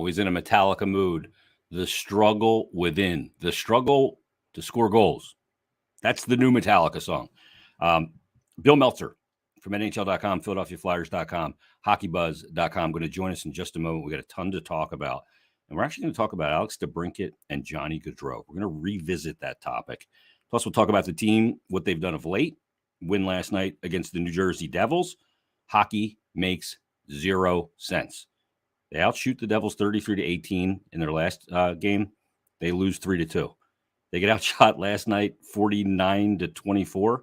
always in a Metallica mood. The struggle within, the struggle to score goals. That's the new Metallica song. Bill Meltzer from NHL.com, PhiladelphiaFlyers.com, HockeyBuzz.com. Going to join us in just a moment. We got a ton to talk about. And we're actually going to talk about Alex DeBrincat and Johnny Gaudreau. We're going to revisit that topic. Plus, we'll talk about the team, what they've done of late. Win last night against the New Jersey Devils. Hockey makes 0 sense. They outshoot the Devils 33-18 in their last game. They lose 3-2. They get outshot last night 49-24.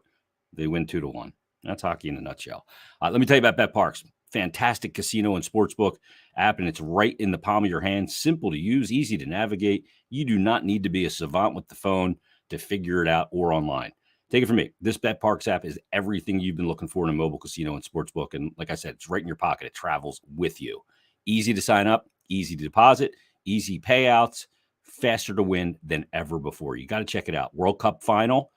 They win 2-1. That's hockey in a nutshell. Let me tell you about BetParx. Fantastic casino and sportsbook app, and it's right in the palm of your hand. Simple to use, easy to navigate. You do not need to be a savant with the phone to figure it out or online. Take it from me. This BetParx app is everything you've been looking for in a mobile casino and sportsbook. And like I said, it's right in your pocket. It travels with you. Easy to sign up, easy to deposit, easy payouts, faster to win than ever before. You got to check it out. World Cup final.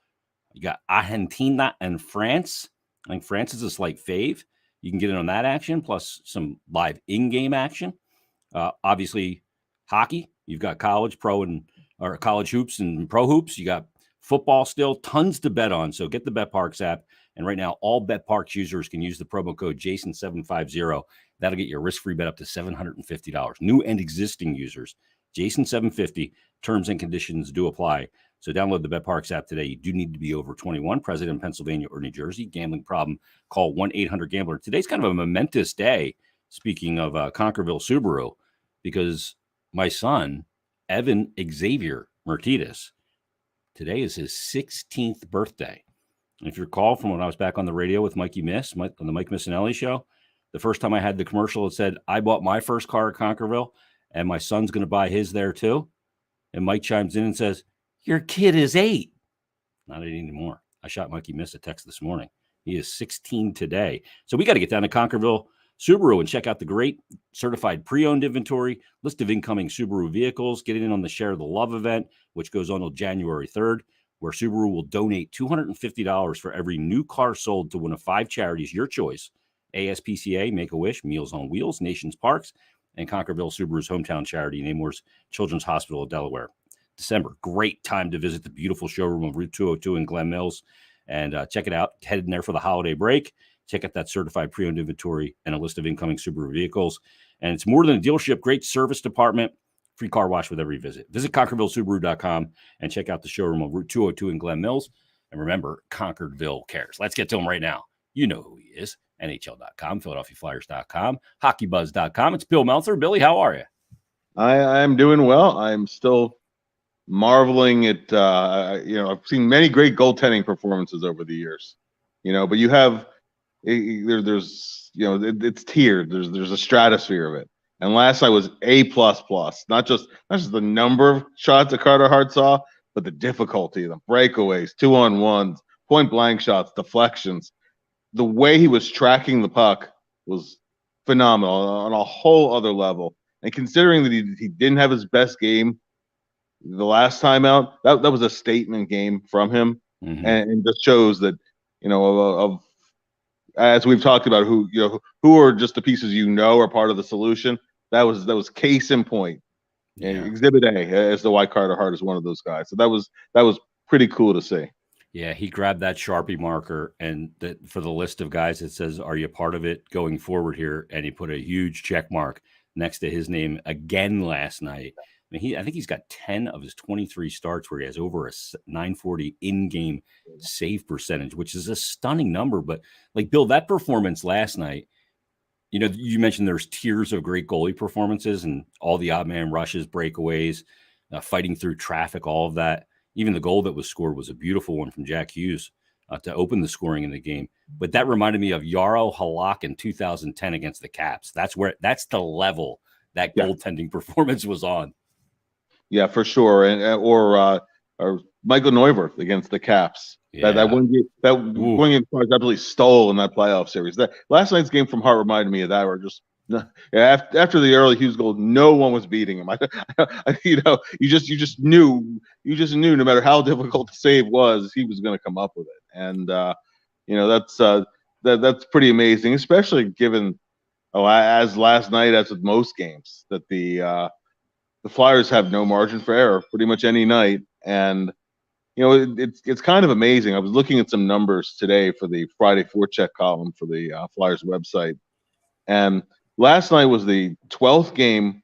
You got Argentina and France. I think France is a slight fave. You can get in on that action, plus some live in-game action. Obviously, hockey. You've got college hoops and pro hoops. You got football still, tons to bet on. So get the BetParx app. And right now, all BetParx users can use the promo code Jason750. That'll get your risk-free bet up to $750. New and existing users, Jason750. Terms and conditions do apply. So download the BetParx app today. You do need to be over 21, present in Pennsylvania or New Jersey. Gambling problem, call 1-800-GAMBLER. Today's kind of a momentous day, speaking of Conquerville Subaru, because my son, Evan Xavier Myrtetus, today is his 16th birthday. And if you recall from when I was back on the radio with Mikey Miss, on the Mike Missinelli show, the first time I had the commercial, it said, I bought my first car at Conquerville, and my son's going to buy his there too. And Mike chimes in and says, your kid is 8. Not 8 anymore. I shot Mikey Miss a text this morning. He is 16 today. So we got to get down to Conquerville Subaru and check out the great certified pre-owned inventory, list of incoming Subaru vehicles, get in on the Share the Love event, which goes on until January 3rd, where Subaru will donate $250 for every new car sold to one of 5 charities, your choice: ASPCA, Make-A-Wish, Meals on Wheels, Nations Parks, and Conquerville Subaru's hometown charity, Namor's Children's Hospital of Delaware. December, great time to visit the beautiful showroom of Route 202 in Glen Mills and check it out. Head in there for the holiday break. Check out that certified pre-owned inventory and a list of incoming Subaru vehicles. And it's more than a dealership, great service department, free car wash with every visit. Visit ConquervilleSubaru.com and check out the showroom of Route 202 in Glen Mills. And remember, Conquerville cares. Let's get to him right now. You know who he is. NHL.com, PhiladelphiaFlyers.com, HockeyBuzz.com. It's Bill Meltzer. Billy, how are you? I'm doing well. I'm still marveling at, I've seen many great goaltending performances over the years, but you have, it's tiered. There's a stratosphere of it. And last night was A++, not just the number of shots that Carter Hart saw, but the difficulty, the breakaways, 2-on-1s, point blank shots, deflections. The way he was tracking the puck was phenomenal on a whole other level. And considering that he didn't have his best game the last time out, that was a statement game from him, and just shows that of as we've talked about who are just the pieces are part of the solution. That was case in point, and Exhibit A as to why Carter Hart is one of those guys. So that was pretty cool to see. Yeah, he grabbed that Sharpie marker and for the list of guys it says, "Are you part of it going forward here?" And he put a huge check mark next to his name again last night. I think he's got 10 of his 23 starts where he has over a 940 in-game save percentage, which is a stunning number. But like Bill, that performance last night, you mentioned there's tiers of great goalie performances and all the odd man rushes, breakaways, fighting through traffic, all of that. Even the goal that was scored was a beautiful one from Jack Hughes to open the scoring in the game. But that reminded me of Jaro Halak in 2010 against the Caps. That's the level that goaltending performance was on. Yeah, for sure. And or Michael Neuwirth against the Caps. Yeah. That one game was absolutely stole in that playoff series. That last night's game from Hart reminded me of that. Where just after the early Hughes goal, no one was beating him. You just knew no matter how difficult the save was, he was going to come up with it. And that's pretty amazing, especially given Oh, as last night, as with most games, that the Flyers have no margin for error pretty much any night, and it's kind of amazing. I was looking at some numbers today for the Friday forecheck column for the Flyers website, and last night was the 12th game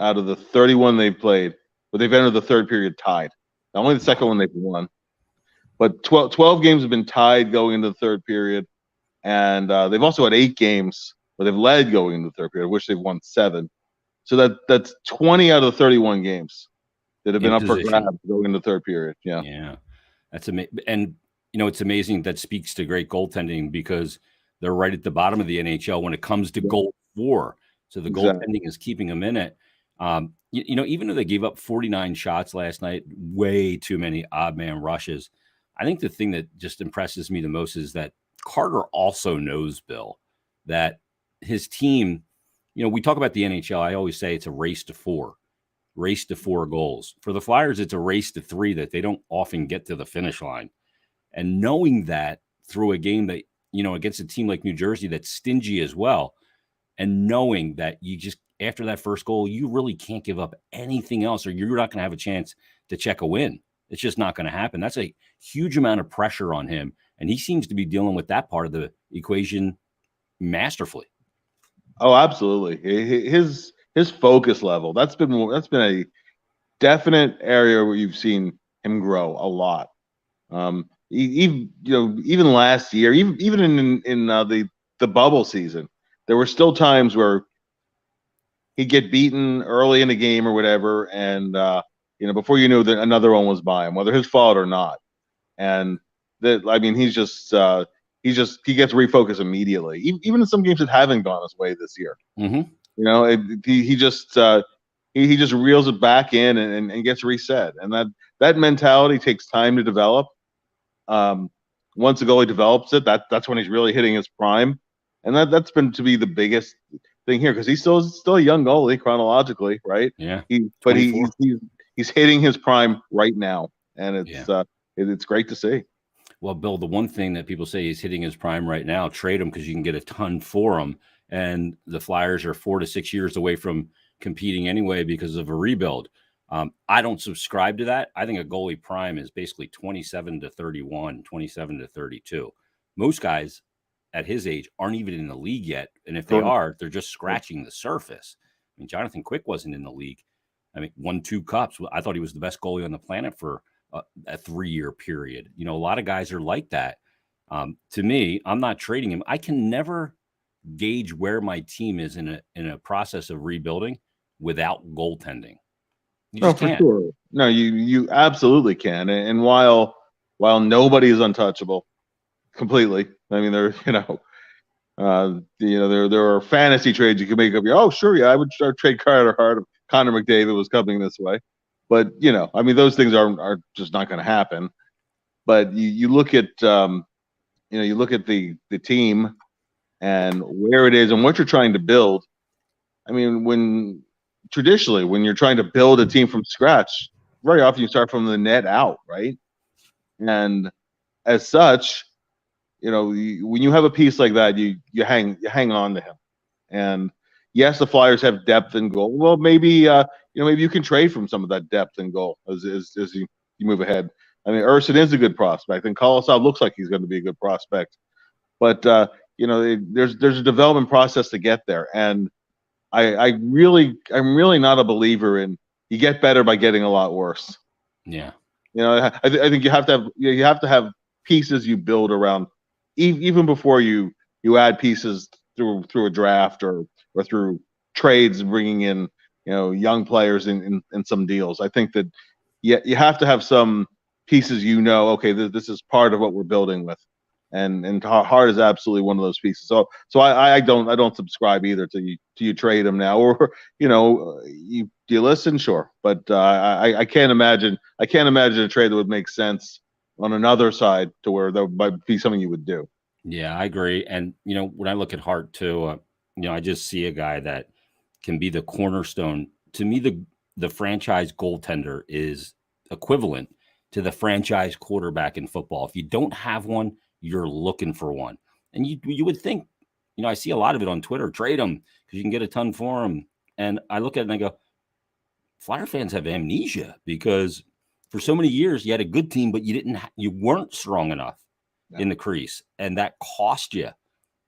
out of the 31 they've played, but they've entered the third period tied. Not only the second one they've won, but 12 games have been tied going into the third period, and they've also had 8 games where they've led going into the third period, which they've won 7. So that's 20 out of the 31 games that have been In up for position. grabs going into the third period. Yeah. Yeah. That's amazing. And, it's amazing. That speaks to great goaltending because they're right at the bottom of the NHL when it comes to goal for. So the Exactly. goaltending is keeping them in it. Even though they gave up 49 shots last night, way too many odd man rushes. I think the thing that just impresses me the most is that Carter also knows, Bill, that his team, we talk about the NHL. I always say it's a race to 4 goals. For the Flyers, it's a race to 3 that they don't often get to the finish line. And knowing that through a game that, against a team like New Jersey that's stingy as well, and knowing that you just, after that first goal, you really can't give up anything else or you're not going to have a chance to check a win. It's just not going to happen. That's a huge amount of pressure on him. And he seems to be dealing with that part of the equation masterfully. Oh, absolutely. His focus level, that's been a definite area where you've seen him grow a lot. Even last year, even in the bubble season, there were still times where he'd get beaten early in the game or whatever, and before you knew that another one was by him, whether his fault or not. And he gets refocused immediately, even in some games that haven't gone his way this year. Mm-hmm. He just reels it back in and gets reset, and that mentality takes time to develop. Once a goalie develops it, that's when he's really hitting his prime, and that's been to be the biggest thing here because he's still a young goalie chronologically, right? Yeah, But he's hitting his prime right now, and it's great to see. Well, Bill, the one thing that people say he's hitting his prime right now, trade him because you can get a ton for him. And the Flyers are 4 to 6 years away from competing anyway because of a rebuild. I don't subscribe to that. I think a goalie prime is basically 27 to 31, 27 to 32. Most guys at his age aren't even in the league yet. And if they are, they're just scratching the surface. I mean, Jonathan Quick wasn't in the league. I mean, won 2 cups. I thought he was the best goalie on the planet for a 3-year period. A lot of guys are like that. To me, I'm not trading him. I can never gauge where my team is in a process of rebuilding without goaltending. You just can't. For sure. No, you absolutely can. And while nobody is untouchable completely, I mean, there are fantasy trades you can make up. Oh, sure, yeah, I would trade Carter Hart if Connor McDavid was coming this way. But those things are just not going to happen. But you look at you look at the team and where it is and what you're trying to build. I mean, traditionally when you're trying to build a team from scratch, very often you start from the net out, right? And as such, when you have a piece like that, you hang on to him. And yes, the Flyers have depth in goal. Well, maybe maybe you can trade from some of that depth in goal as you move ahead. I mean, Urson is a good prospect, and Kolosov looks like he's going to be a good prospect. But there's a development process to get there, and I'm really not a believer in you get better by getting a lot worse. Yeah, I think you have to have pieces you build around, even before you add pieces through a draft or through trades and bringing in young players in some deals. I think that you have to have some pieces. Okay, this is part of what we're building with, and Hart is absolutely one of those pieces. So I don't subscribe either to you trade him now, or you listen, sure, but I can't imagine a trade that would make sense on another side to where that might be something you would do. Yeah, I agree. And when I look at Hart too, I just see a guy that can be the cornerstone. To me, the franchise goaltender is equivalent to the franchise quarterback in football. If you don't have one, you're looking for one. And you would think I see a lot of it on Twitter. Trade him because you can get a ton for him. And I look at it and I go, Flyer fans have amnesia because for so many years you had a good team, but you weren't strong enough in the crease, and that cost you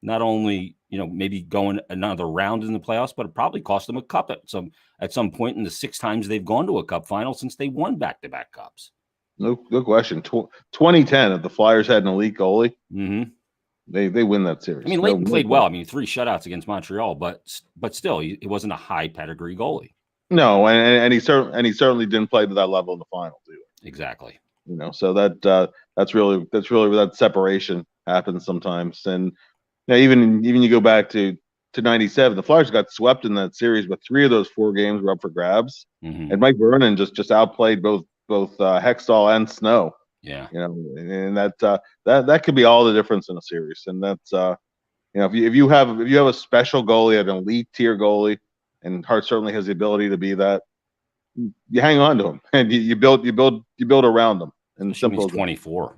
not only maybe going another round in the playoffs, but it probably cost them a cup at some point in the 6 times they've gone to a cup final since they won back-to-back cups. No question. 2010, if the Flyers had an elite goalie, they win that series. I mean, Leighton played well. I mean, 3 shutouts against Montreal, but still, he wasn't a high pedigree goalie. No, and he certainly didn't play to that level in the finals either. Exactly. So that's really where that separation happens sometimes. And even you go back to 97, the Flyers got swept in that series, but 3 of those 4 games were up for grabs. And Mike Vernon just outplayed both Hextall and Snow. Yeah. And that could be all the difference in a series. And that's if you have a special goalie, an elite tier goalie, and Hart certainly has the ability to be that, you hang on to him and you build around him. And simple. He's 24.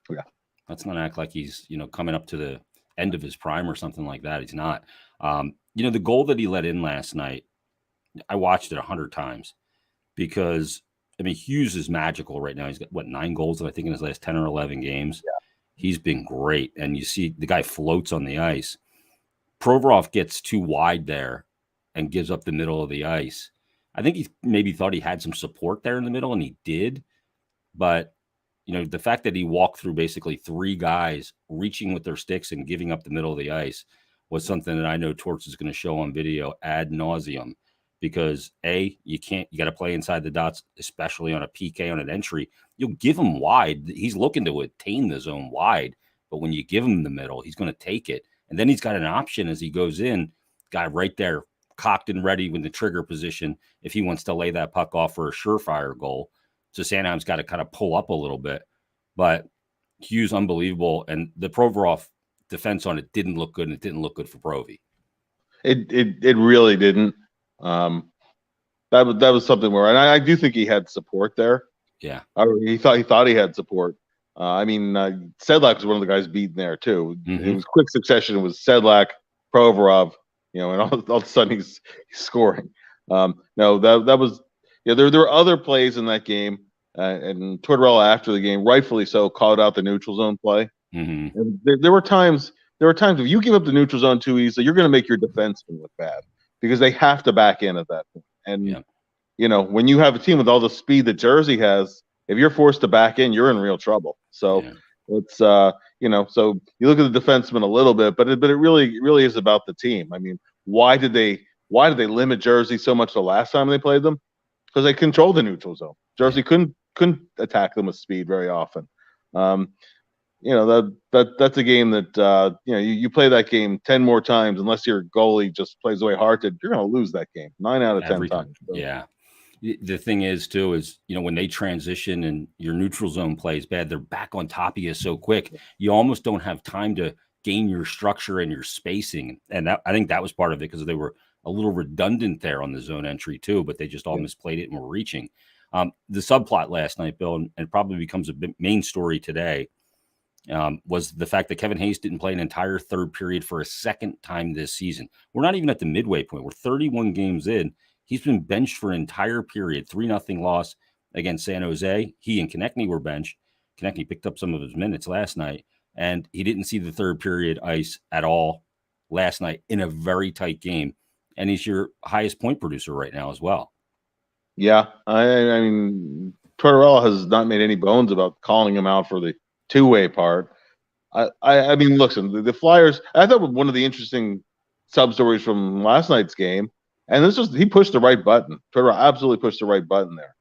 Yeah. Let's not act like he's coming up to the end of his prime or something like that. He's not. The goal that he let in last night, I watched it 100 times because Hughes is magical right now. He's got 9 goals, I think, in his last 10 or 11 games. Yeah. He's been great, and you see the guy floats on the ice. Provorov gets too wide there and gives up the middle of the ice. I think he maybe thought he had some support there in the middle, and he did. But, the fact that he walked through basically 3 guys reaching with their sticks and giving up the middle of the ice was something that I know Torts is going to show on video ad nauseum, because you got to play inside the dots, especially on a PK on an entry. You'll give him wide. He's looking to attain the zone wide, but when you give him the middle, he's going to take it. And then he's got an option as he goes in, guy right there, cocked and ready with the trigger position if he wants to lay that puck off for a surefire goal. So Sanheim's got to kind of pull up a little bit. But Hughes, unbelievable. And the Provorov defense on it didn't look good, and it didn't look good for Provy. It really didn't. That was something where, and I do think he had support there. Yeah. He thought he had support. Sedlak was one of the guys beaten there too. It was quick succession. It was Sedlak, Provorov, and all of a sudden he's scoring. That was there were other plays in that game, and Tortorella after the game, rightfully so, called out the neutral zone play. And there were times if you give up the neutral zone too easily, you're going to make your defensemen look bad because they have to back in at that point. And when you have a team with all the speed that Jersey has, if you're forced to back in, you're in real trouble. So it's so you look at the defenseman a little bit, but it really is about the team. I mean, why did they limit Jersey so much the last time they played them? Because they controlled the neutral zone. Jersey couldn't attack them with speed very often. That's a game that you play that game 10 more times, unless your goalie just plays the way Hart did, you're going to lose that game 9 out of 10 times. So. Yeah. The thing is too is when they transition and your neutral zone plays bad, they're back on top of you so quick. You almost don't have time to gain your structure and your spacing, and I think that was part of it because they were a little redundant there on the zone entry too, but they just all misplayed it and were reaching. The subplot last night, Bill, and probably becomes a main story today, was the fact that Kevin Hayes didn't play an entire third period for a second time this season. We're not even at the midway point. We're 31 games in. He's been benched for an entire period, 3-0 loss against San Jose. He and Konechny were benched. Konechny picked up some of his minutes last night, and he didn't see the third period ice at all last night in a very tight game. And he's your highest point producer right now as well. Yeah, I mean, Tortorella has not made any bones about calling him out for the two-way part. I mean, listen, the Flyers, I thought one of the interesting sub-stories from last night's game, and he pushed the right button. Tortorella absolutely pushed the right button there.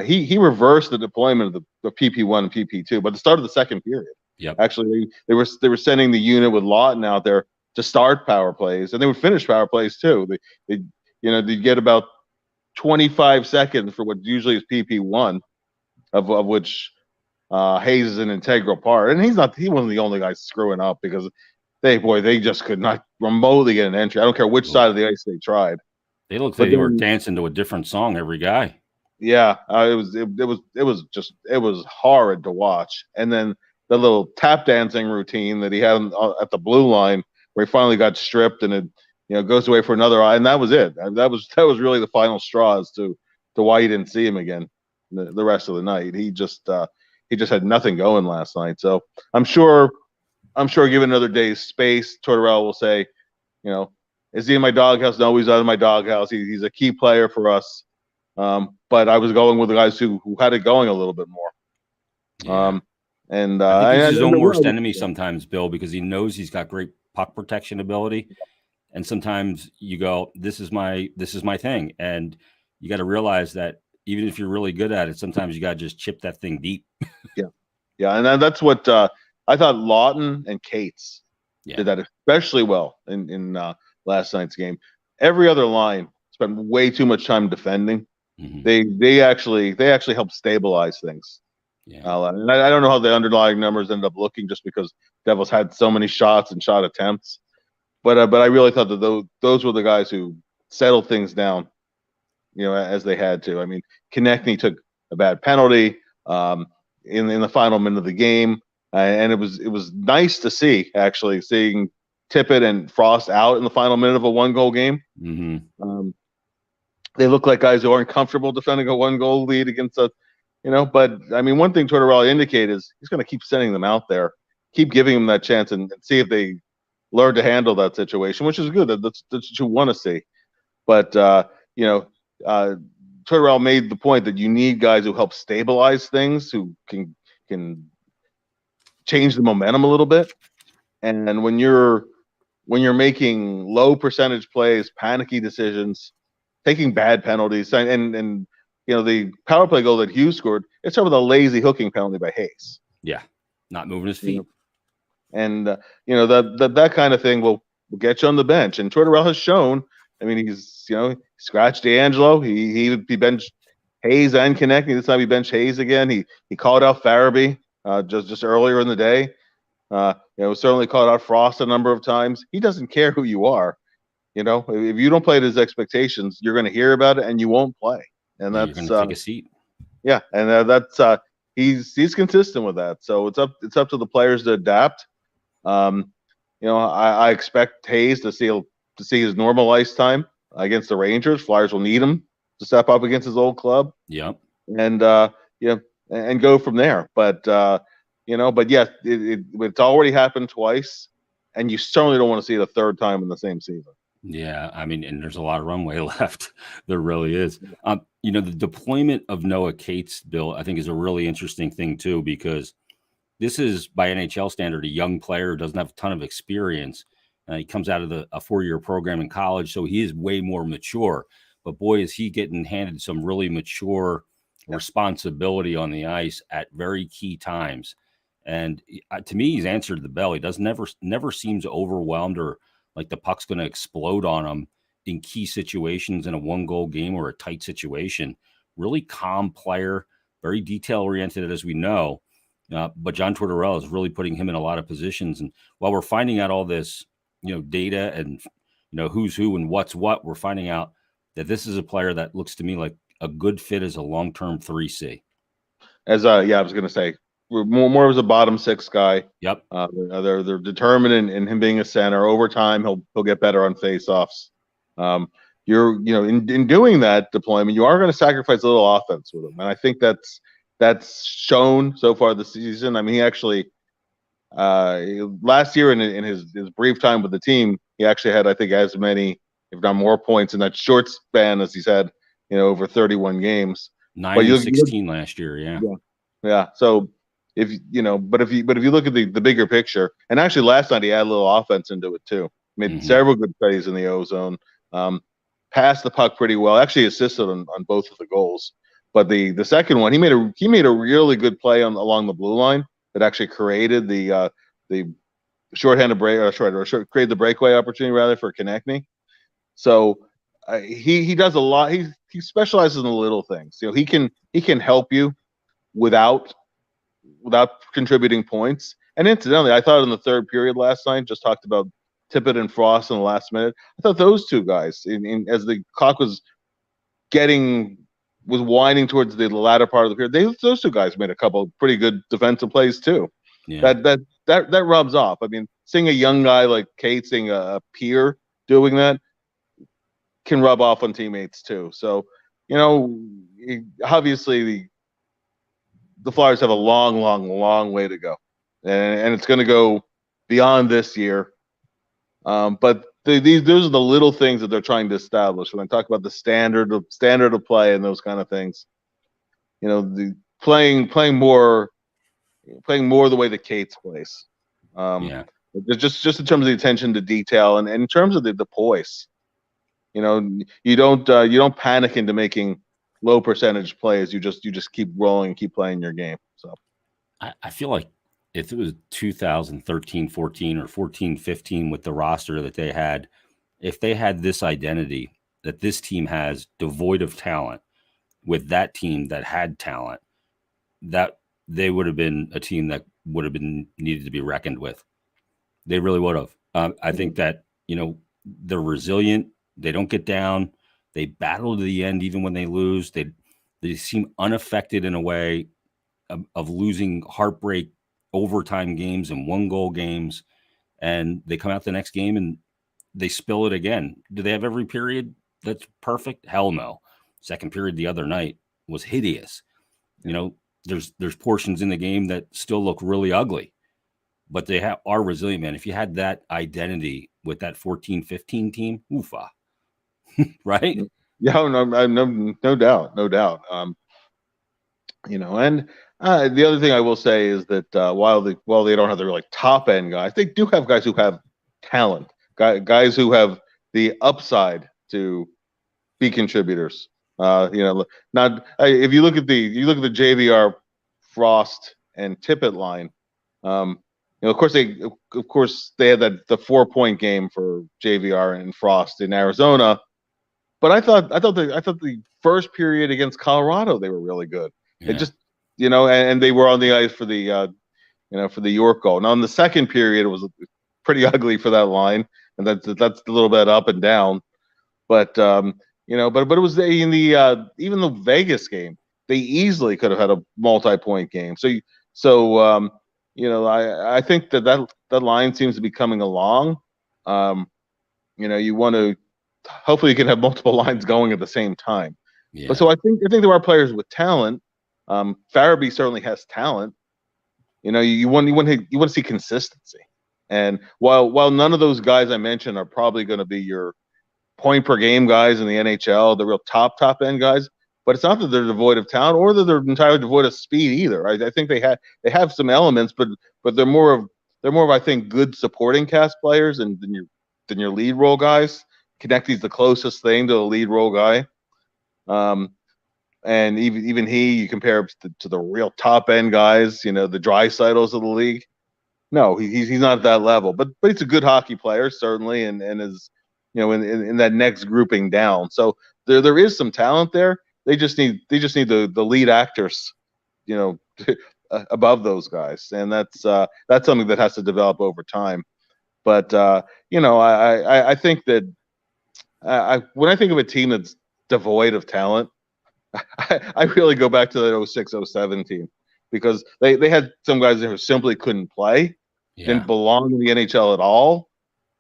He reversed the deployment of the PP1 and PP2, but at the start of the second period. Yep. Actually, they were sending the unit with Lawton out there to start power plays, and they would finish power plays too. They get about 25 seconds for what usually is PP1, of which Hayes is an integral part, and he wasn't the only guy screwing up because they just could not remotely get an entry. I don't care which side of the ice they tried. They looked like they were dancing to a different song every guy. Yeah, it was horrid to watch. And then the little tap dancing routine that he had at the blue line, where he finally got stripped and it goes away for another eye, and that was it. That was really the final straw as to why you didn't see him again the rest of the night. He just had nothing going last night. So I'm sure given another day's space, Tortorella will say, is he in my doghouse? No, he's out of my doghouse. He's a key player for us. But I was going with the guys who had it going a little bit more. Yeah. And I think he's his own worst enemy sometimes, Bill, because he knows he's got great puck protection ability. And sometimes you go, this is my thing. And you got to realize that even if you're really good at it, sometimes you got to just chip that thing deep. Yeah. And that's what I thought Lawton and Cates did that especially well in last night's game. Every other line spent way too much time defending. Mm-hmm. They actually helped stabilize things. Yeah. And I don't know how the underlying numbers ended up looking, just because Devils had so many shots and shot attempts. But I really thought that those were the guys who settled things down, as they had to. I mean, Konechny took a bad penalty in the final minute of the game, and it was nice to see, actually, seeing Tippett and Frost out in the final minute of a 1-goal game. Mm-hmm. They look like guys who aren't comfortable defending a 1-goal lead against a. But I mean, one thing Tortorella indicated is he's going to keep sending them out there, keep giving them that chance, and see if they learn to handle that situation, which is good. That's what you want to see. But Tortorella made the point that you need guys who help stabilize things, who can change the momentum a little bit. And when you're making low percentage plays, panicky decisions, taking bad penalties, and the power play goal that Hughes scored, it's over the lazy hooking penalty by Hayes. Yeah, not moving his feet. And that kind of thing will get you on the bench. And Tortorella has shown. I mean, he's scratched D'Angelo. He benched Hayes and Konechny. This time he benched Hayes again. He called out Farabee just earlier in the day. Certainly called out Frost a number of times. He doesn't care who you are. If you don't play at his expectations, you're going to hear about it and you won't play. And that's you're going to take a seat. Yeah, and that's he's consistent with that. So it's up to the players to adapt. I expect Hayes to see his normal ice time against the Rangers. Flyers will need him to step up against his old club. Yep. And and go from there. But yes, it's already happened twice, and you certainly don't want to see it a third time in the same season. Yeah, I mean, and there's a lot of runway left. There really is. The deployment of Noah Cates, Bill, I think is a really interesting thing too, because this is, by NHL standard, a young player who doesn't have a ton of experience. He comes out of a 4-year program in college, so he is way more mature. But boy, is he getting handed some really mature responsibility on the ice at very key times. And to me, he's answered the bell. He never seems overwhelmed or like the puck's going to explode on him in key situations in a 1-goal game or a tight situation. Really calm player, very detail-oriented, as we know. But John Tortorella is really putting him in a lot of positions. And while we're finding out all this, data and, who's who and what's what, we're finding out that this is a player that looks to me like a good fit as a long-term 3C. I was going to say, more as a bottom 6 guy. Yep. They're determined in him being a center. Over time, he'll get better on faceoffs. In doing that deployment, you are going to sacrifice a little offense with him, and I think that's shown so far this season. I mean, he actually last year in his brief time with the team, he actually had, I think, as many, if not more, points in that short span as he's had, over 31 games. 9 and 16 last year. Yeah. So if you look at the bigger picture, and actually last night he had a little offense into it too. Made several good plays in the O-zone. Passed the puck pretty well. Actually assisted on both of the goals. But the second one, he made a really good play along the blue line that actually created the shorthanded break created the breakaway opportunity rather for Konechny. So he does a lot. He specializes in the little things. He can help you without contributing points. And incidentally, I thought in the third period last night, just talked about Tippett and Frost in the last minute. I thought those two guys, as the clock was winding towards the latter part of the period, those two guys made a couple of pretty good defensive plays too. Yeah. That rubs off. I mean, seeing a young guy like Kate, seeing a peer doing that can rub off on teammates too. So, obviously the Flyers have a long way to go, and it's going to go beyond this year. But those are the little things that they're trying to establish when I talk about the standard of play and those kind of things. The playing more the way that Cates plays. Yeah. Just in terms of the attention to detail and in terms of the poise. You don't panic into making low percentage plays. You just keep rolling and keep playing your game. So I feel like if it was 2013, 14 or 14, 15 with the roster that they had, if they had this identity that this team has devoid of talent with that team that had talent, that they would have been a team that would have been needed to be reckoned with. They really would have. I think that, they're resilient. They don't get down. They battle to the end, even when they lose. They seem unaffected in a way of losing heartbreak overtime games and 1-goal games. And they come out the next game and they spill it again. Do they have every period that's perfect? Hell no. Second period the other night was hideous. There's portions in the game that still look really ugly, but they are resilient, man. If you had that identity with that 14-15 team, oofa, right? Yeah, no doubt, no doubt. And the other thing I will say is that while they don't have the really top end guys, they do have guys who have talent, guys who have the upside to be contributors. Not if you look at the JVR, Frost, and Tippett line. Of course they had the 4-point game for JVR and Frost in Arizona, but I thought the first period against Colorado they were really good. Yeah. It just and they were on the ice for the for the York goal. Now in the second period it was pretty ugly for that line, and that's a little bit up and down. But but it was in the even the Vegas game they easily could have had a multi-point game. I think that line seems to be coming along. You want to hopefully you can have multiple lines going at the same time. Yeah. But so I think there are players with talent. Farabee certainly has talent. You want to see consistency. And while none of those guys I mentioned are probably going to be your point per game guys in the NHL, the real top end guys, but it's not that they're devoid of talent or that they're entirely devoid of speed either. I think they have some elements, but they're more of I think good supporting cast players than your lead role guys. Konecny's the closest thing to a lead role guy. And even you compare him to the real top end guys, the Draisaitl's of the league. No, he's not at that level, but he's a good hockey player certainly, and is in that next grouping down. So there is some talent there. They just need the lead actors, above those guys, and that's something that has to develop over time. But I think that when I think of a team that's devoid of talent, I really go back to that 06-07 team, because they had some guys who simply couldn't play, didn't belong in the NHL at all,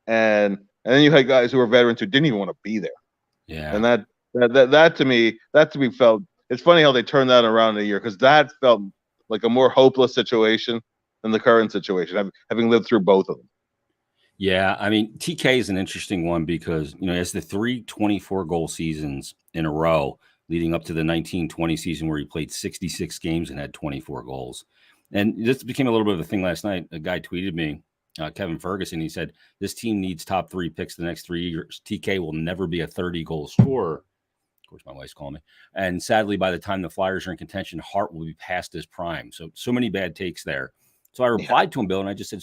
and then you had guys who were veterans who didn't even want to be there. Yeah. And that to me felt, it's funny how they turned that around in a year, because that felt like a more hopeless situation than the current situation, having lived through both of them. Yeah, I mean, TK is an interesting one because, he has the 3 24-goal seasons in a row leading up to the 1920 season where he played 66 games and had 24 goals. And this became a little bit of a thing last night. A guy tweeted me, Kevin Ferguson. He said, this team needs top 3 picks the next 3 years. TK will never be a 30-goal scorer. Of course, my wife's calling me. And sadly, by the time the Flyers are in contention, Hart will be past his prime. So many bad takes there. So I replied to him, Bill, and I just said,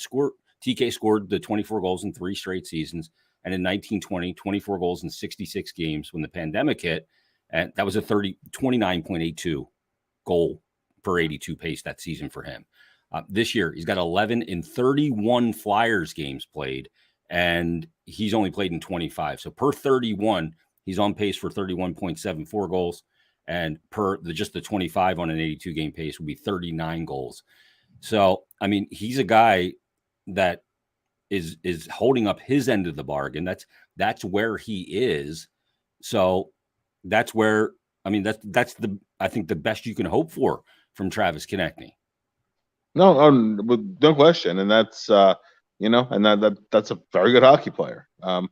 TK scored the 24 goals in 3 straight seasons. And in 1920, 24 goals in 66 games when the pandemic hit. And that was a 29.82 goal per 82 pace that season for him. This year, he's got 11 in 31 Flyers games played, and he's only played in 25. So per 31, he's on pace for 31.74 goals. And per just the 25 on an 82 game pace would be 39 goals. So, I mean, he's a guy that is holding up his end of the bargain. That's where he is. So that's where, I mean, that's the, I think, the best you can hope for from Travis Konechny. No, no question, and that's and that's a very good hockey player. I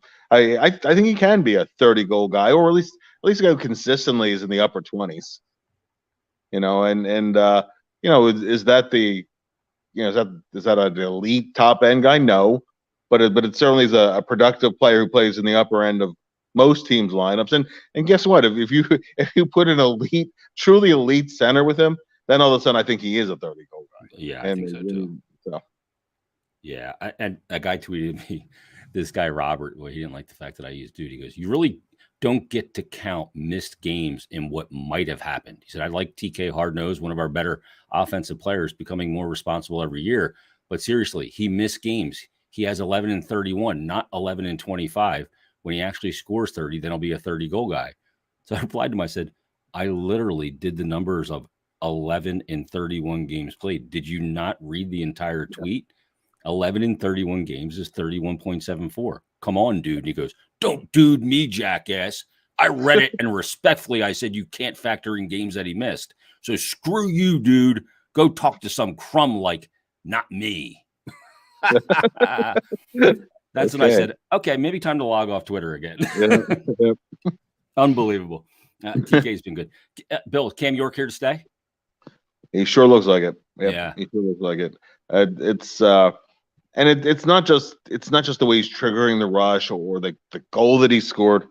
think he can be a 30-goal guy, or at least a guy who consistently is in the upper 20s. Is that the is that an elite top end guy? No, but it certainly is a productive player who plays in the upper end of most teams' lineups. And guess what? If you if you put an truly elite center with him, then all of a sudden I think he is a 30-goal guy. Yeah, I think so too. Yeah, and a guy tweeted me, this guy Robert, well, he didn't like the fact that I used dude. He goes, "You really don't get to count missed games in what might have happened." He said, "I like TK Hardnose, one of our better offensive players, becoming more responsible every year. But seriously, he missed games. He has 11 and 31, not 11 and 25. When he actually scores 30, then he'll be a 30-goal guy." So I replied to him, I said, "I literally did the numbers of 11 and 31 games played. Did you not read the entire tweet? 11 and 31 games is 31.74. Come on, dude." And he goes, "Don't dude me, jackass. I read it, and respectfully, I said you can't factor in games that he missed. So screw you, dude. Go talk to some crumb like not me." That's when I said, okay, maybe time to log off Twitter again. Unbelievable. TK's been good. Bill, Cam York here to stay? He sure looks like it. Yep, yeah, he sure looks like it. It's not just the way he's triggering the rush or the goal that he scored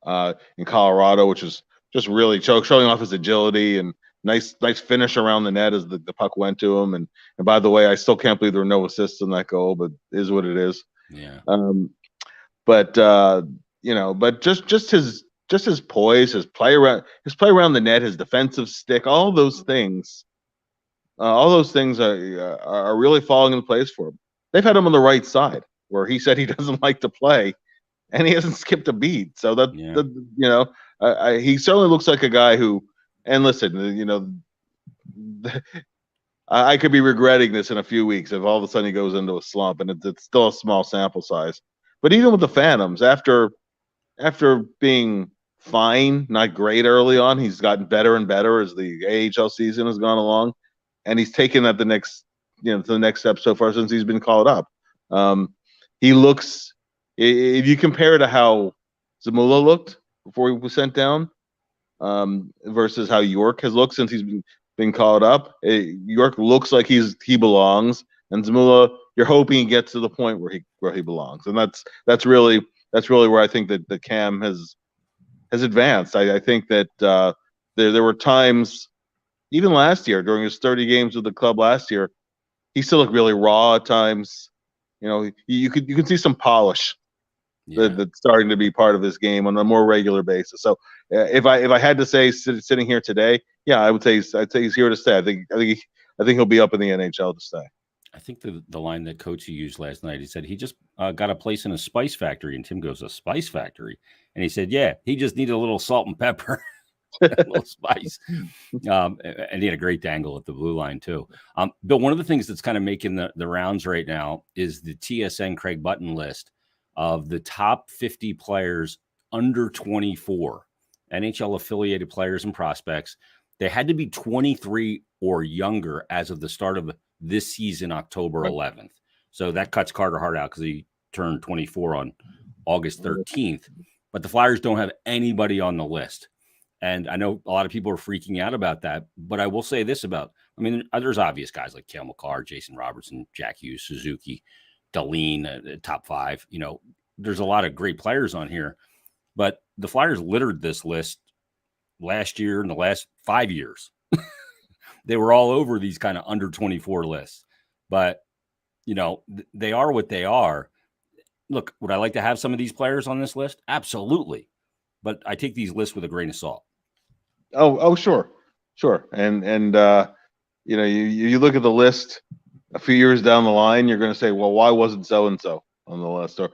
in Colorado, which is just really showing off his agility and nice finish around the net as the puck went to him. And by the way, I still can't believe there were no assists in that goal, but it is what it is. Yeah. But just his poise, his play around the net, his defensive stick, all those things are really falling into place for him. They've had him on the right side where he said he doesn't like to play, and he hasn't skipped a beat. So he certainly looks like a guy who. And listen, I could be regretting this in a few weeks if all of a sudden he goes into a slump, and it's still a small sample size. But even with the Phantoms, after being fine, not great early on, he's gotten better and better as the AHL season has gone along, and he's taken that to the next step so far since he's been called up. He looks, if you compare to how Zamula looked before he was sent down, versus how York has looked since he's been called up, York looks like he belongs, and Zamula, you're hoping he gets to the point where he belongs, and that's really where I think that the Cam has advanced. I think that there were times, even last year during his 30 games with the club last year, he still looked really raw at times. You can see some polish that's starting to be part of his game on a more regular basis. So if I had to say sitting here today, yeah, I'd say he's here to stay. I think he'll be up in the NHL to stay. I think the line that Coach used last night, he said he just got a place in a spice factory, and Tim goes, "A spice factory?" And he said, "Yeah, he just needed a little salt and pepper." A little spice. And he had a great dangle at the blue line too. Bill, one of the things that's kind of making the rounds right now is the TSN Craig Button list of the top 50 players under 24, NHL affiliated players and prospects. They had to be 23 or younger as of the start of this season, October 11th. So that cuts Carter Hart out because he turned 24 on August 13th. But the Flyers don't have anybody on the list. And I know a lot of people are freaking out about that, but I will say this there's obvious guys like Cale Makar, Jason Robertson, Jack Hughes, Suzuki, Dahlin, top 5. There's a lot of great players on here, but the Flyers littered this list last year and the last 5 years. They were all over these kind of under 24 lists, but they are what they are. Look, would I like to have some of these players on this list? Absolutely. But I take these lists with a grain of salt. Oh, sure. And you look at the list a few years down the line, you're going to say, well, why wasn't so and so on the list? Or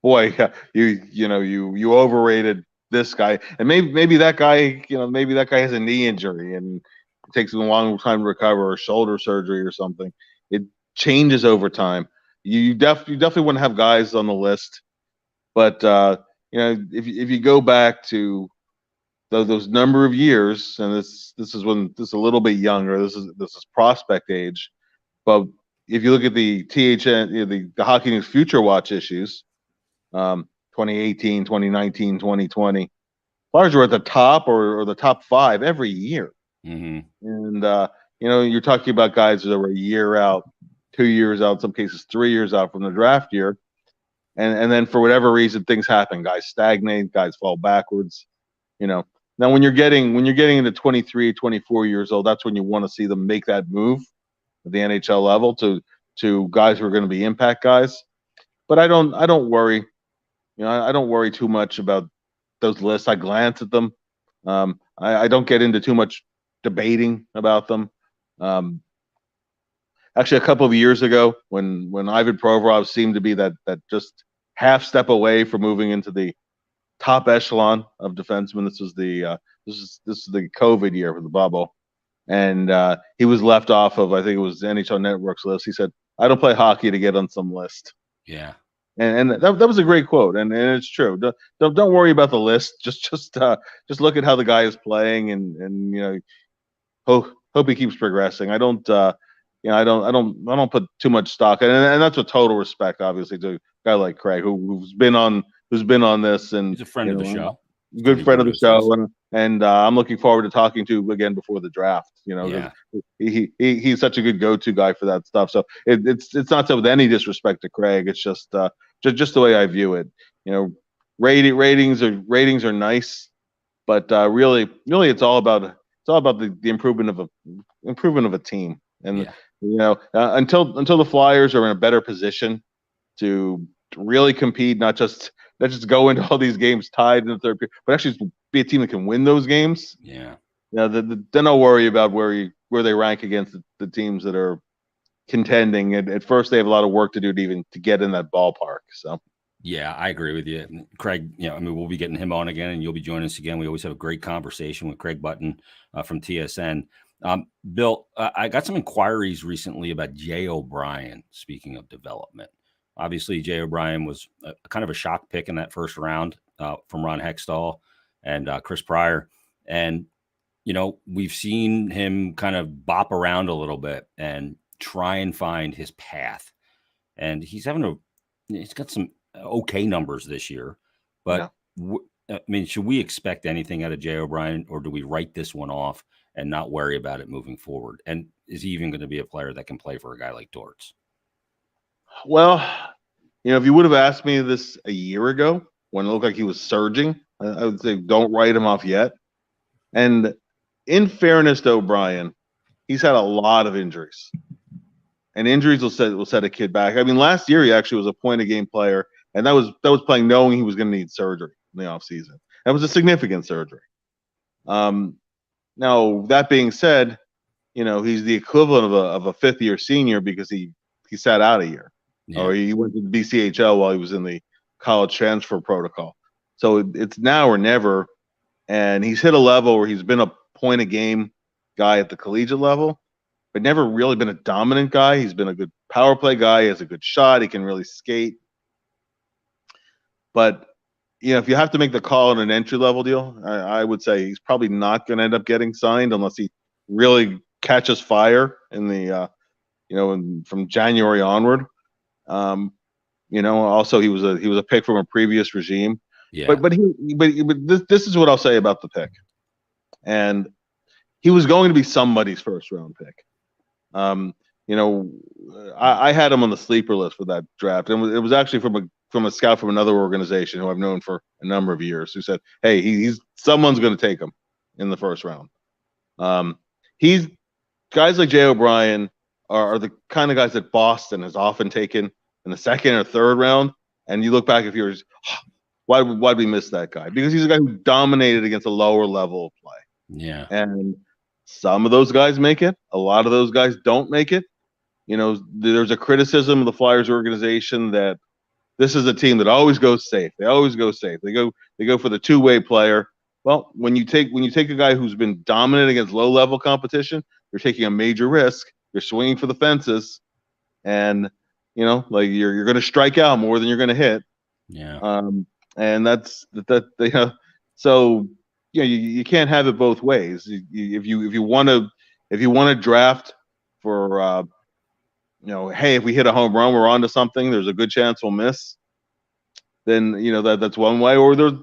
boy, you overrated this guy, and maybe that guy, maybe that guy has a knee injury, and it takes them a long time to recover, or shoulder surgery or something. It changes over time. You definitely want to have guys on the list, but if you go back to those number of years, and this is when this is a little bit younger. This is prospect age, but if you look at the THN, the Hockey News Future Watch issues, 2018, 2019, 2020, Flyers were at the top or the top 5 every year. Mm-hmm. And you're talking about guys that were a year out, 2 years out, in some cases 3 years out from the draft year, and then for whatever reason things happen. Guys stagnate, guys fall backwards. Now when you're getting into 23, 24 years old, that's when you want to see them make that move at the NHL level to guys who are going to be impact guys. But I don't worry. I don't worry too much about those lists. I glance at them. I don't get into too much debating about them. Actually, a couple of years ago, when Ivan Provorov seemed to be that just half step away from moving into the top echelon of defensemen, this is the COVID year for the bubble, and he was left off of, I think it was NHL Network's list. He said, "I don't play hockey to get on some list." Yeah. And that was a great quote, and it's true. Don't worry about the list. Just look at how the guy is playing, and hope he keeps progressing. I don't put too much stock, and that's with total respect, obviously, to a guy like Craig, who's been on this, and he's a friend of the show, good friend of the show, and I'm looking forward to talking to again before the draft. He's such a good go-to guy for that stuff. So it's not so with any disrespect to Craig. It's just the way I view it. Ratings are nice, but really it's all about the improvement of a team. And until the Flyers are in a better position to really compete, not just go into all these games tied in the third period, but actually be a team that can win those games. Yeah. Then I'll worry about where they rank against the teams that are contending. At first, they have a lot of work to do to get in that ballpark. So. Yeah, I agree with you, Craig. We'll be getting him on again, and you'll be joining us again. We always have a great conversation with Craig Button from TSN. Bill, I got some inquiries recently about Jay O'Brien. Speaking of development, obviously Jay O'Brien was kind of a shock pick in that first round from Ron Hextall and Chris Pryor, and we've seen him kind of bop around a little bit and try and find his path, and he's got some okay numbers this year, but should we expect anything out of Jay O'Brien, or do we write this one off and not worry about it moving forward? And is he even going to be a player that can play for a guy like Torts? Well, if you would have asked me this a year ago when it looked like he was surging, I would say don't write him off yet. And in fairness to O'Brien, he's had a lot of injuries, and injuries will set a kid back. I mean, last year he actually was a point-a-game player, and that was playing knowing he was going to need surgery in the offseason. That was a significant surgery. Now, that being said, he's the equivalent of a fifth-year senior because he sat out a year, or he went to the BCHL while he was in the college transfer protocol. So it's now or never, and he's hit a level where he's been a point-a-game guy at the collegiate level, but never really been a dominant guy. He's been a good power play guy. He has a good shot. He can really skate. But if you have to make the call on an entry-level deal, I would say he's probably not going to end up getting signed unless he really catches fire in the from January onward. Also he was a pick from a previous regime. Yeah. But this is what I'll say about the pick. And he was going to be somebody's first round pick. I had him on the sleeper list for that draft, and it was actually from a scout from another organization who I've known for a number of years, who said, "Hey, someone's going to take him in the first round." He's guys like Jay O'Brien are the kind of guys that Boston has often taken in the second or third round, and you look back a few years, why'd we miss that guy? Because he's a guy who dominated against a lower level of play. Yeah, and some of those guys make it. A lot of those guys don't make it. There's a criticism of the Flyers organization that this is a team that always goes safe. They always go safe. They go for the two-way player. Well, when you take a guy who's been dominant against low level competition, you're taking a major risk. You're swinging for the fences, and like you're going to strike out more than you're going to hit. Yeah. And that's that. So you can't have it both ways. If you want to draft for hey, if we hit a home run, we're onto something. There's a good chance we'll miss. Then that's one way. Or there's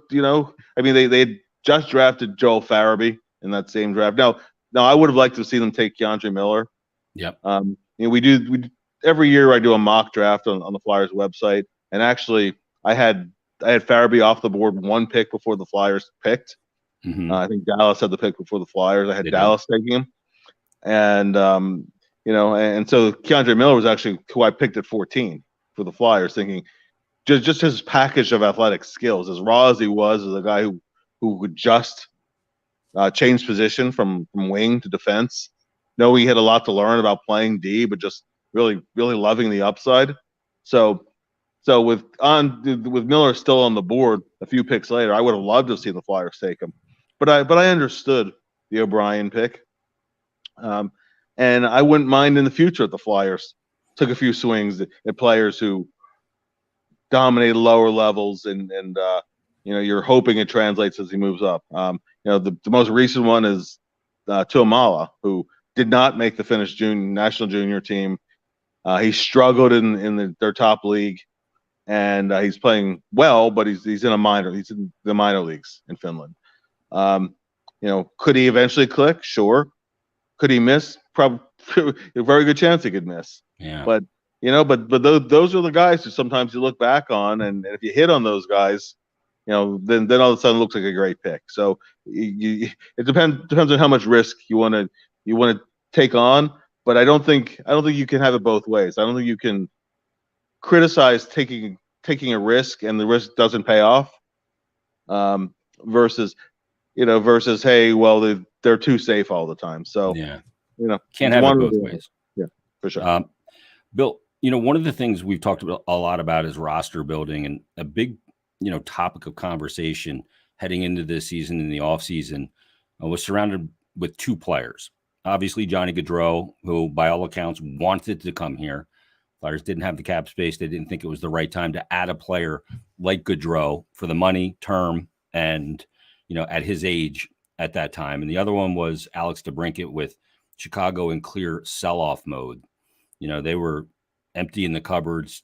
I mean they just drafted Joel Farabee in that same draft. Now I would have liked to see them take Keandre Miller. Yep. We every year I do a mock draft on the Flyers website, and actually I had Farabee off the board one pick before the Flyers picked. Mm-hmm. I think Dallas had the pick before the Flyers. I had Dallas taking him, and and so Keandre Miller was actually who I picked at 14 for the Flyers, thinking just his package of athletic skills, as raw as he was, as a guy who could just change position from wing to defense. No, he had a lot to learn about playing D, but just really, really loving the upside. So with Miller still on the board a few picks later, I would have loved to see the Flyers take him, but I understood the O'Brien pick, and I wouldn't mind in the future if the Flyers took a few swings at players who dominated lower levels, and you're hoping it translates as he moves up. The most recent one is Tuamala, who did not make the Finnish national junior team. He struggled in their top league, and he's playing well, but he's in a minor. He's in the minor leagues in Finland. Could he eventually click? Sure. Could he miss? Probably a very good chance he could miss. Yeah. But those are the guys who sometimes you look back on, and if you hit on those guys, then all of a sudden it looks like a great pick. So it depends on how much risk you want to take on. But I don't think you can have it both ways. I don't think you can criticize taking a risk and the risk doesn't pay off, versus hey, well they're too safe all the time. So yeah, can't have it both ways. Yeah, for sure. Bill, one of the things we've talked about a lot about is roster building, and a big topic of conversation heading into this season in the off season was surrounded with two players. Obviously, Johnny Gaudreau, who by all accounts wanted to come here. Flyers didn't have the cap space. They didn't think it was the right time to add a player like Gaudreau for the money, term, and at his age at that time. And the other one was Alex DeBrincat with Chicago in clear sell-off mode. They were empty in the cupboards.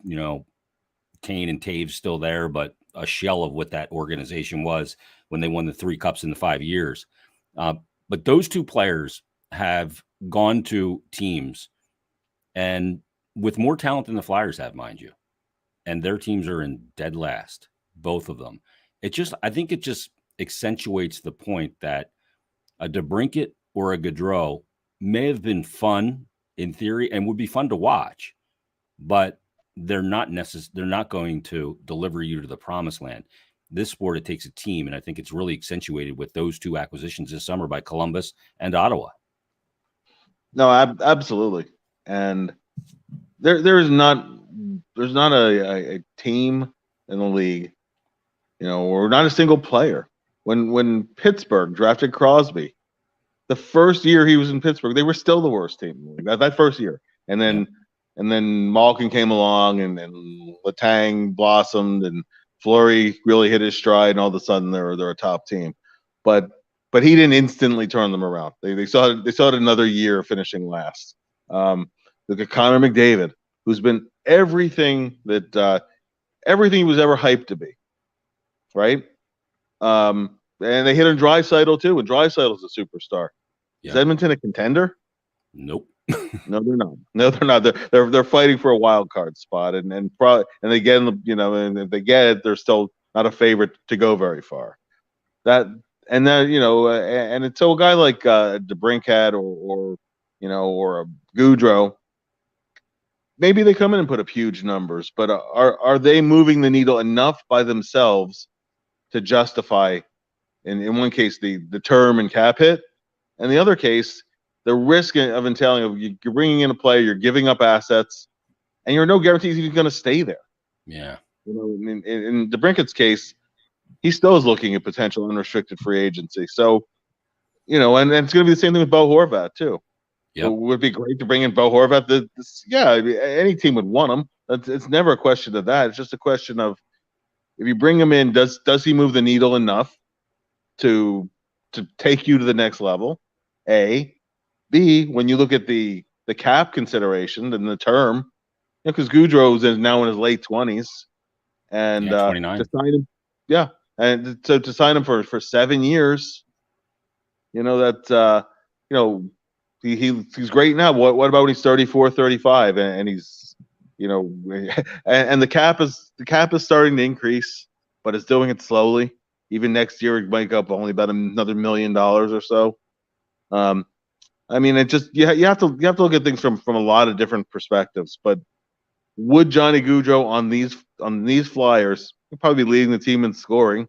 Kane and Taves still there, but a shell of what that organization was when they won the 3 cups in the 5 years. But those two players have gone to teams and with more talent than the Flyers have, mind you, and their teams are in dead last, both of them. I think it just accentuates the point that a DeBrincat or a Gaudreau may have been fun in theory and would be fun to watch, but they're not going to deliver you to the promised land. This sport, it takes a team, and I think it's really accentuated with those two acquisitions this summer by Columbus and Ottawa. No, absolutely. And there's not a team in the league, or not a single player. When Pittsburgh drafted Crosby, the first year he was in Pittsburgh, they were still the worst team in the league. That first year. And then Malkin came along, and Letang blossomed, and Fleury really hit his stride, and all of a sudden they're a top team. But he didn't instantly turn them around. They saw it another year finishing last. Look at Connor McDavid, who's been everything everything he was ever hyped to be, right? And they hit on Draisaitl too, and Draisaitl's a superstar. Yeah. Is Edmonton a contender? Nope. No, they're not. No, they're not. They're fighting for a wild card spot, and they get and if they get it, they're still not a favorite to go very far. And it's so a guy like DeBrincat or a Gaudreau, maybe they come in and put up huge numbers, but are they moving the needle enough by themselves to justify, in one case, the term and cap hit, and the other case, the risk of entailing you're bringing in a player, you're giving up assets, and you're no guarantees he's going to stay there. Yeah. In DeBrincat's case, he still is looking at potential unrestricted free agency. So, and it's going to be the same thing with Bo Horvat too. Yep. It would be great to bring in Bo Horvat. Any team would want him. It's never a question of that. It's just a question of, if you bring him in, does he move the needle enough to take you to the next level? A. B, when you look at the cap consideration and the term, because Goudreau is now in his late 20s, and 29. to sign him, and so to sign him for 7 years, he's great now. What about when he's 34, 35, and he's and the cap is starting to increase, but it's doing it slowly. Even next year, it might go up only about another $1 million or so. I mean, it just you have to look at things from a lot of different perspectives. But would Johnny Gaudreau on these Flyers, he'll probably be leading the team in scoring?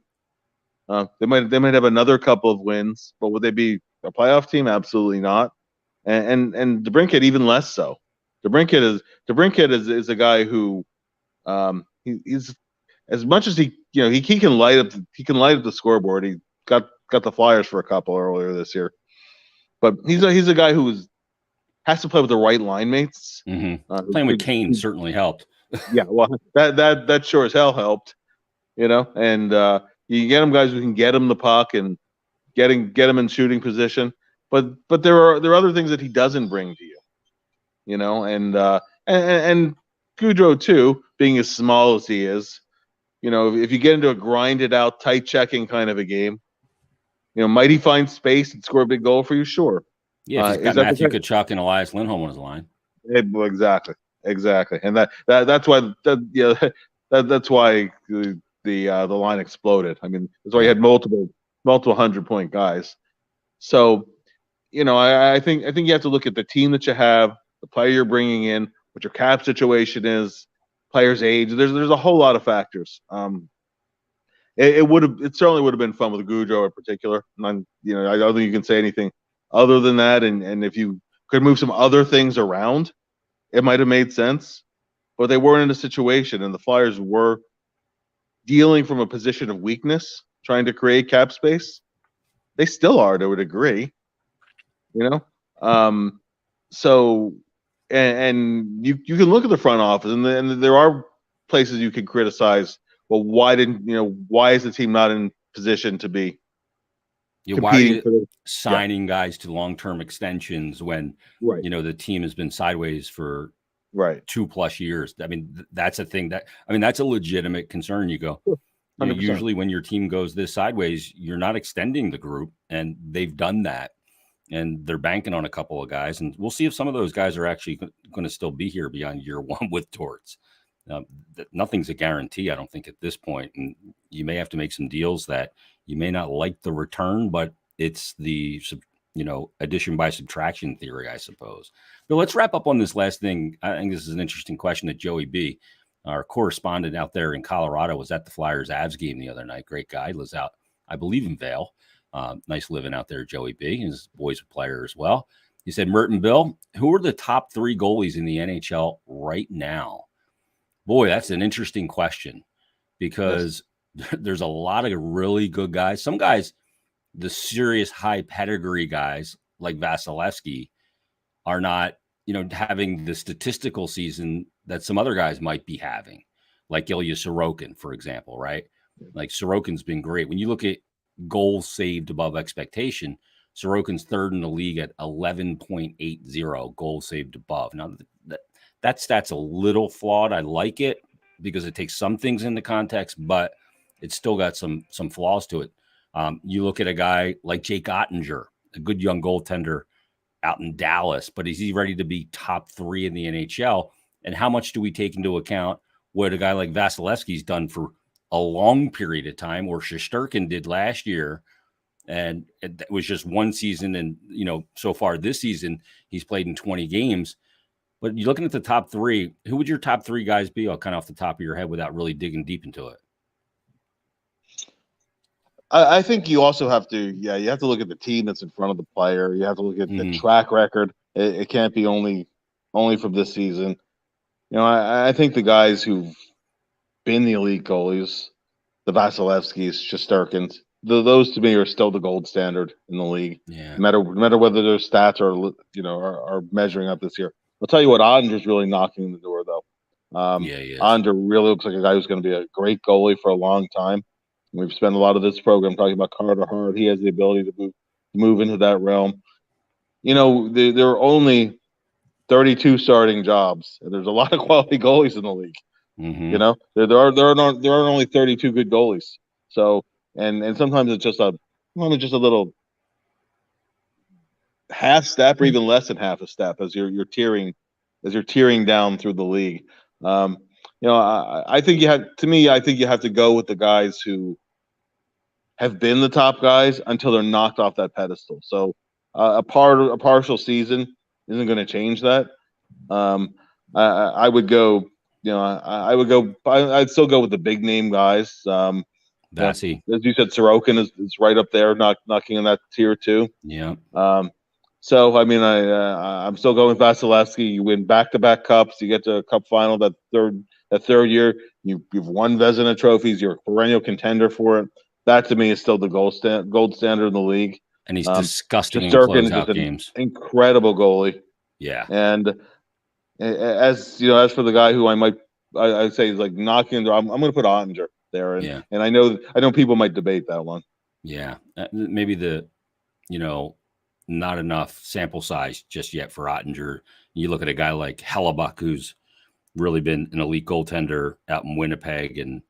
They might have another couple of wins, but would they be a playoff team? Absolutely not. And DeBrincat even less so. DeBrincat is a guy who he's, as much as he can light up the scoreboard. He got the Flyers for a couple earlier this year. But he's a guy who has to play with the right line mates. Mm-hmm. Playing with Kane certainly helped. Yeah, well, that sure as hell helped, And you get him guys who can get him the puck and get him in shooting position. But there are other things that he doesn't bring to you, And Gaudreau too, being as small as he is, if you get into a grinded out, tight checking kind of a game. Might he find space and score a big goal for you? Sure. Yeah, if he's got Matthew Tkachuk and Elias Lindholm on his line. Well, exactly, and that's why that's why the line exploded. I mean, that's why you had multiple 100-point guys. So, I think you have to look at the team that you have, the player you're bringing in, what your cap situation is, player's age. There's a whole lot of factors. It certainly would have been fun with Gaudreau in particular. And I don't think you can say anything other than that. And if you could move some other things around, it might have made sense. But they weren't in a situation, and the Flyers were dealing from a position of weakness, trying to create cap space. They still are to a degree, So, and you can look at the front office, and there are places you can criticize. Well, why is the team not in position to be why are you signing guys to long-term extensions when the team has been sideways for 2+ years? I mean, that's a thing that's a legitimate concern. You go, usually when your team goes this sideways, you're not extending the group, and they've done that, and they're banking on a couple of guys, and we'll see if some of those guys are actually going to still be here beyond year one with Torts. Nothing's a guarantee, I don't think, at this point. And you may have to make some deals that you may not like the return, but it's the addition by subtraction theory, I suppose. But let's wrap up on this last thing. I think this is an interesting question that Joey B, our correspondent out there in Colorado, was at the Flyers Avs game the other night. Great guy, lives out, I believe, in Vail. Nice living out there, Joey B. His boy's a player as well. He said, Merton Bill, who are the top 3 goalies in the NHL right now? Boy, that's an interesting question, because there's a lot of really good guys. Some guys, the serious high pedigree guys like Vasilevsky, are not, having the statistical season that some other guys might be having, like Ilya Sorokin, for example, right? Like Sorokin's been great. When you look at goals saved above expectation, Sorokin's third in the league at 11.80 goals saved above. Now, that stat's a little flawed. I like it because it takes some things into context, but it's still got some flaws to it. You look at a guy like Jake Ottinger, a good young goaltender out in Dallas, but is he ready to be top 3 in the NHL? And how much do we take into account what a guy like Vasilevsky's done for a long period of time, or Shesterkin did last year? And it was just one season. And, so far this season, he's played in 20 games. But you're looking at the top 3. Who would your top 3 guys be? Kind of off the top of your head without really digging deep into it. I think you also have to, you have to look at the team that's in front of the player. You have to look at the track record. It can't be only from this season. I think the guys who've been the elite goalies, the Vasilevskis, Shesterkins. Those to me are still the gold standard in the league. Yeah. No matter whether their stats are measuring up this year. I'll tell you what, Ottinger's really knocking the door though. Yeah, he is. Ottinger really looks like a guy who's going to be a great goalie for a long time. We've spent a lot of this program talking about Carter Hart. He has the ability to move into that realm. There are only 32 starting jobs, and there's a lot of quality goalies in the league. Mm-hmm. There are only 32 good goalies. So and sometimes it's just a little half step or even less than half a step as you're tearing down through the league. I think you have to go with the guys who have been the top guys until they're knocked off that pedestal. So a partial season isn't going to change that. I would go. I'd still go with the big name guys. As you said, Sorokin is right up there, knocking in that tier too. Yeah. So I'm still going with Vasilevsky. You win back-to-back cups. You get to a cup final that third year. You've won Vezina trophies. You're a perennial contender for it. That to me is still the gold standard in the league. And he's disgusting in Shesterkin closeout games. Incredible goalie. Yeah. And as for the guy who I'd say is like knocking, I'm going to put Ottinger there. And I know people might debate that one. Yeah. Maybe not enough sample size just yet for Ottinger. You look at a guy like Hellebuck, who's really been an elite goaltender out in Winnipeg and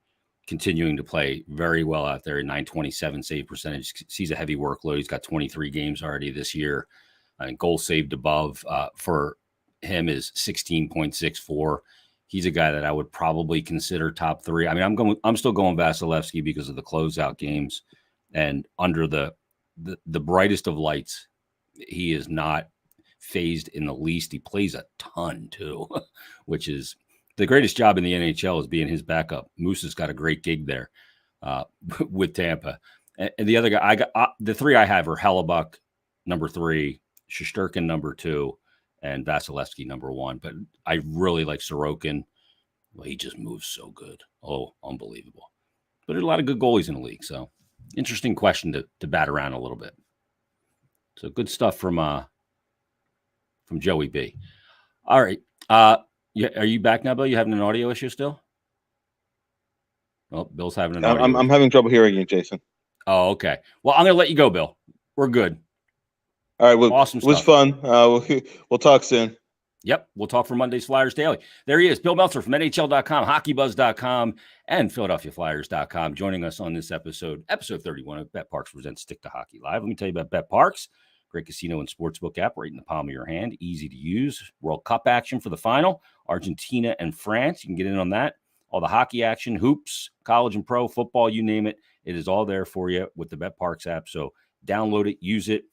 continuing to play very well out there. 927 save percentage. Sees a heavy workload. He's got 23 games already this year. Goal saved above for him is 16.64. He's a guy that I would probably consider top three. I mean, I'm still going Vasilevsky because of the closeout games, and under the brightest of lights, he is not phased in the least. He plays a ton too, which is the greatest job in the NHL is being his backup. Moose has got a great gig there with Tampa. And the other guy, the three I have are Hellebuck, number 3, Shesterkin, number 2, and Vasilevsky, number 1. But I really like Sorokin. Well, he just moves so good. Oh, unbelievable. But there's a lot of good goalies in the league. So interesting question to bat around a little bit. So good stuff from Joey B. All right. Are you back now, Bill? You having an audio issue still? Well, Bill's having an audio issue. I'm having trouble hearing you, Jason. Oh, okay. Well, I'm going to let you go, Bill. We're good. All right. Well, awesome stuff. It was fun. We'll talk soon. Yep. We'll talk for Monday's Flyers Daily. There he is, Bill Meltzer from NHL.com, HockeyBuzz.com, and PhiladelphiaFlyers.com, joining us on this episode 31 of Bet Parks Presents Stick to Hockey Live. Let me tell you about Bet Parks. Great casino and sportsbook app right in the palm of your hand. Easy to use. World Cup action for the final. Argentina and France. You can get in on that. All the hockey action, hoops, college and pro, football, you name it. It is all there for you with the Bet Parks app. So download it, use it.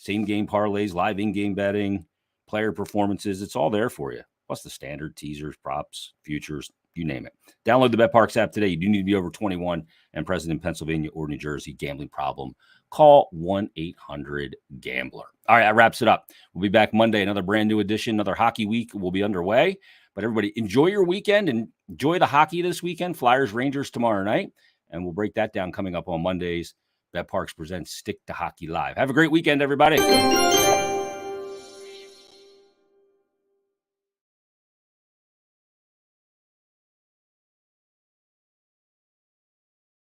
Same game parlays, live in-game betting, player performances. It's all there for you. Plus the standard teasers, props, futures, you name it. Download the Bet Parks app today. You do need to be over 21 and present in Pennsylvania or New Jersey. Gambling problem, call 1-800-GAMBLER. All right, that wraps it up. We'll be back Monday, another brand new edition, another hockey week will be underway. But everybody, enjoy your weekend and enjoy the hockey this weekend. Flyers, Rangers tomorrow night. And we'll break that down coming up on Mondays. Bet Parks presents Stick to Hockey Live. Have a great weekend, everybody.